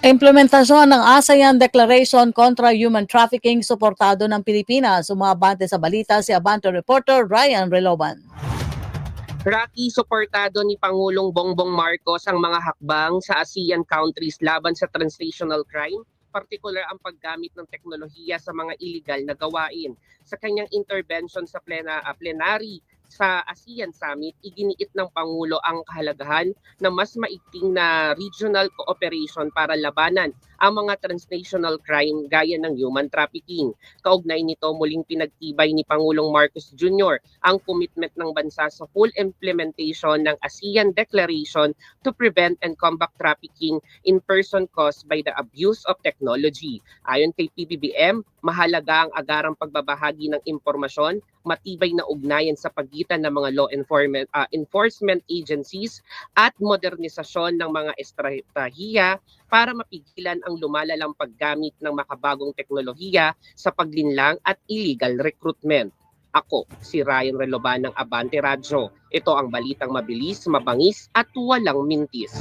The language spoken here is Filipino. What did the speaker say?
Implementasyon ng ASEAN Declaration kontra Human Trafficking suportado ng Pilipinas. Umabante sa balita si Abante reporter Ryan Reloban. Rocky, suportado ni Pangulong Bongbong Marcos ang mga hakbang sa ASEAN countries laban sa transnational crime, partikular ang paggamit ng teknolohiya sa mga illegal na gawain. Sa kanyang intervention sa plenary sa ASEAN Summit, iginiit ng Pangulo ang kahalagahan ng mas maigting na regional cooperation para labanan ang mga transnational crime gaya ng human trafficking. Kaugnay nito, muling pinagtibay ni Pangulong Marcos Jr. ang commitment ng bansa sa full implementation ng ASEAN Declaration to prevent and combat trafficking in person caused by the abuse of technology. Ayon kay PBBM, mahalaga ang agarang pagbabahagi ng impormasyon, matibay na ugnayan sa pagitan ng mga law enforcement agencies at modernisasyon ng mga estratehiya para mapigilan ang lumalalang paggamit ng makabagong teknolohiya sa paglinlang at illegal recruitment. Ako, si Ryan Reloban ng Abante Radyo. Ito ang balitang mabilis, mabangis at walang mintis.